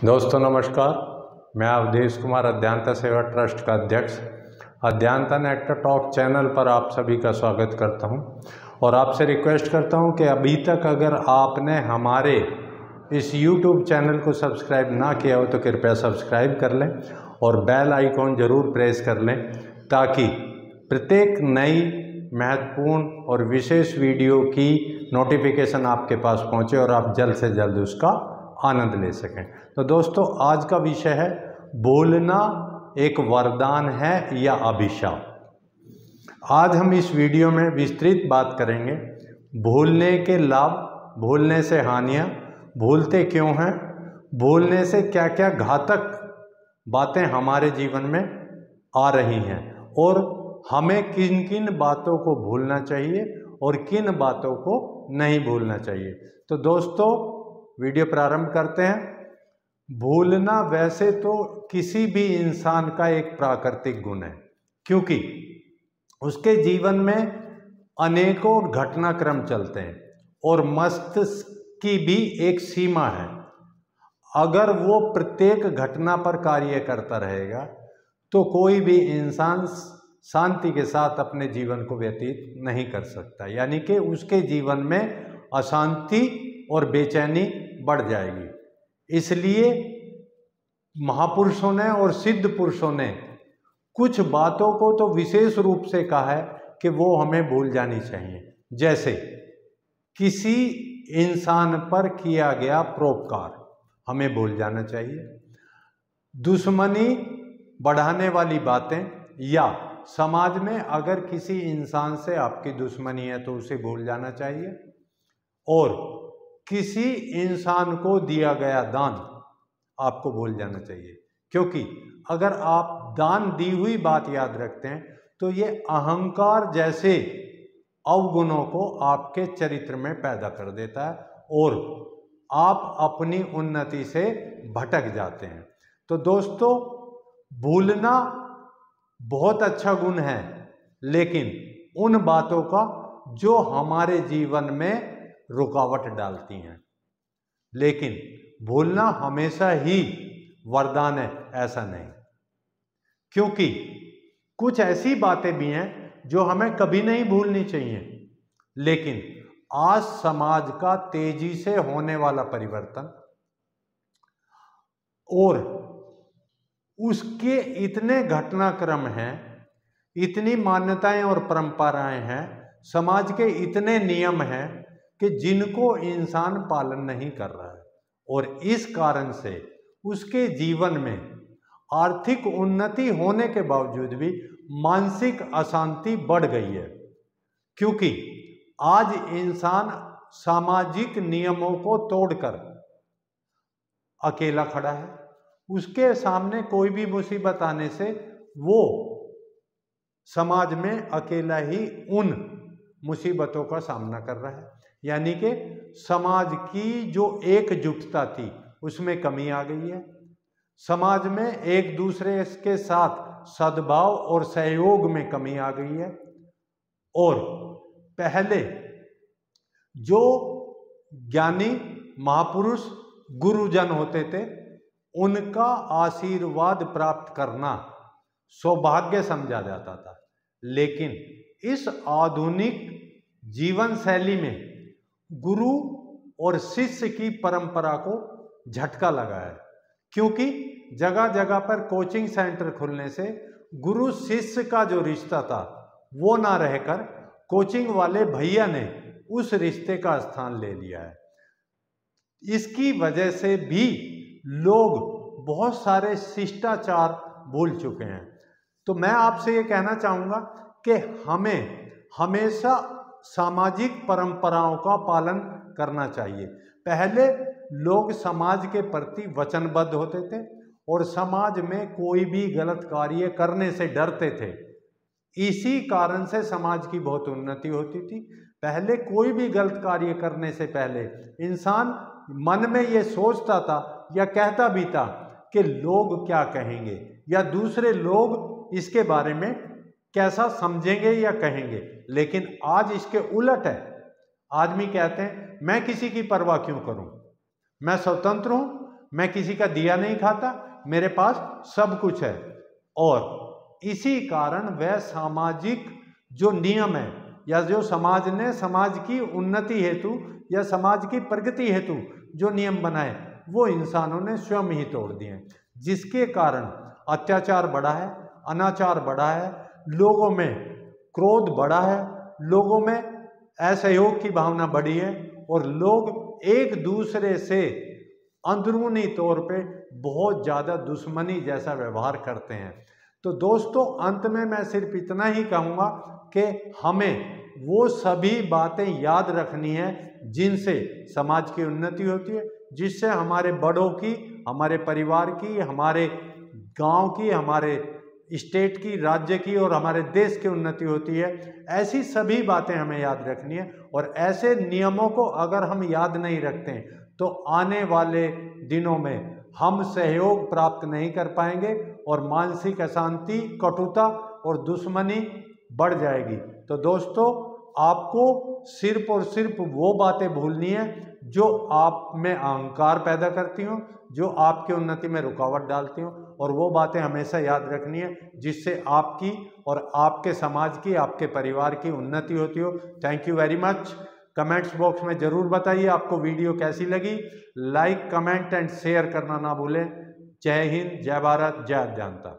दोस्तों नमस्कार, मैं अवधेश कुमार अध्यांता सेवा ट्रस्ट का अध्यक्ष अध्यांता नेक्टर टॉक चैनल पर आप सभी का स्वागत करता हूं और आपसे रिक्वेस्ट करता हूं कि अभी तक अगर आपने हमारे इस YouTube चैनल को सब्सक्राइब ना किया हो तो कृपया सब्सक्राइब कर लें और बेल आइकॉन ज़रूर प्रेस कर लें ताकि प्रत्येक नई महत्वपूर्ण और विशेष वीडियो की नोटिफिकेशन आपके पास पहुंचे और आप जल्द से जल्द उसका आनंद ले सकें। तो दोस्तों आज का विषय है बोलना एक वरदान है या अभिशाप। आज हम इस वीडियो में विस्तृत बात करेंगे भूलने के लाभ, भूलने से हानियां, भूलते क्यों हैं, भूलने से क्या क्या घातक बातें हमारे जीवन में आ रही हैं और हमें किन किन बातों को भूलना चाहिए और किन बातों को नहीं भूलना चाहिए। तो दोस्तों वीडियो प्रारंभ करते हैं। भूलना वैसे तो किसी भी इंसान का एक प्राकृतिक गुण है क्योंकि उसके जीवन में अनेकों घटनाक्रम चलते हैं और मस्तिष्क की भी एक सीमा है। अगर वो प्रत्येक घटना पर कार्य करता रहेगा तो कोई भी इंसान शांति के साथ अपने जीवन को व्यतीत नहीं कर सकता, यानी कि उसके जीवन में अशांति और बेचैनी बढ़ जाएगी। इसलिए महापुरुषों ने और सिद्ध पुरुषों ने कुछ बातों को तो विशेष रूप से कहा है कि वो हमें भूल जानी चाहिए। जैसे किसी इंसान पर किया गया परोपकार हमें भूल जाना चाहिए, दुश्मनी बढ़ाने वाली बातें, या समाज में अगर किसी इंसान से आपकी दुश्मनी है तो उसे भूल जाना चाहिए, और किसी इंसान को दिया गया दान आपको भूल जाना चाहिए। क्योंकि अगर आप दान दी हुई बात याद रखते हैं तो ये अहंकार जैसे अवगुणों को आपके चरित्र में पैदा कर देता है और आप अपनी उन्नति से भटक जाते हैं। तो दोस्तों भूलना बहुत अच्छा गुण है, लेकिन उन बातों का जो हमारे जीवन में रुकावट डालती हैं। लेकिन भूलना हमेशा ही वरदान है ऐसा नहीं, क्योंकि कुछ ऐसी बातें भी हैं जो हमें कभी नहीं भूलनी चाहिए। लेकिन आज समाज का तेजी से होने वाला परिवर्तन और उसके इतने घटनाक्रम हैं, इतनी मान्यताएं और परंपराएं हैं, समाज के इतने नियम हैं कि जिनको इंसान पालन नहीं कर रहा है और इस कारण से उसके जीवन में आर्थिक उन्नति होने के बावजूद भी मानसिक अशांति बढ़ गई है। क्योंकि आज इंसान सामाजिक नियमों को तोड़कर अकेला खड़ा है। उसके सामने कोई भी मुसीबत आने से वो समाज में अकेला ही उन मुसीबतों का सामना कर रहा है, यानी कि समाज की जो एकजुटता थी उसमें कमी आ गई है। समाज में एक दूसरे के साथ सद्भाव और सहयोग में कमी आ गई है। और पहले जो ज्ञानी महापुरुष गुरुजन होते थे उनका आशीर्वाद प्राप्त करना सौभाग्य समझा जाता था, लेकिन इस आधुनिक जीवन शैली में गुरु और शिष्य की परंपरा को झटका लगा है। क्योंकि जगह जगह पर कोचिंग सेंटर खुलने से गुरु शिष्य का जो रिश्ता था वो ना रहकर कोचिंग वाले भैया ने उस रिश्ते का स्थान ले लिया है। इसकी वजह से भी लोग बहुत सारे शिष्टाचार भूल चुके हैं। तो मैं आपसे ये कहना चाहूँगा कि हमें हमेशा सामाजिक परंपराओं का पालन करना चाहिए। पहले लोग समाज के प्रति वचनबद्ध होते थे और समाज में कोई भी गलत कार्य करने से डरते थे। इसी कारण से समाज की बहुत उन्नति होती थी। पहले कोई भी गलत कार्य करने से पहले इंसान मन में ये सोचता था या कहता भी था कि लोग क्या कहेंगे या दूसरे लोग इसके बारे में कैसा समझेंगे या कहेंगे। लेकिन आज इसके उलट है। आदमी कहते हैं मैं किसी की परवाह क्यों करूं, मैं स्वतंत्र हूं, मैं किसी का दिया नहीं खाता, मेरे पास सब कुछ है। और इसी कारण वह सामाजिक जो नियम है या जो समाज ने समाज की उन्नति हेतु या समाज की प्रगति हेतु जो नियम बनाए वो इंसानों ने स्वयं ही तोड़ दिए, जिसके कारण अत्याचार बढ़ा है, अनाचार बढ़ा है, लोगों में क्रोध बढ़ा है, लोगों में असहयोग की भावना बढ़ी है और लोग एक दूसरे से अंदरूनी तौर पे बहुत ज़्यादा दुश्मनी जैसा व्यवहार करते हैं। तो दोस्तों अंत में मैं सिर्फ इतना ही कहूँगा कि हमें वो सभी बातें याद रखनी है जिनसे समाज की उन्नति होती है, जिससे हमारे बड़ों की, हमारे परिवार की, हमारे गांव की, हमारे स्टेट की, राज्य की और हमारे देश की उन्नति होती है। ऐसी सभी बातें हमें याद रखनी है और ऐसे नियमों को अगर हम याद नहीं रखते हैं तो आने वाले दिनों में हम सहयोग प्राप्त नहीं कर पाएंगे और मानसिक अशांति, कटुता और दुश्मनी बढ़ जाएगी। तो दोस्तों आपको सिर्फ और सिर्फ वो बातें भूलनी है जो आप में अहंकार पैदा करती हों, जो आपकी उन्नति में रुकावट डालती हों, और वो बातें हमेशा याद रखनी है जिससे आपकी और आपके समाज की, आपके परिवार की उन्नति होती हो। Thank you very much. Comments box में ज़रूर बताइए आपको वीडियो कैसी लगी। लाइक, कमेंट एंड शेयर करना ना भूलें। जय हिंद, जय भारत, जय अज्ञानता।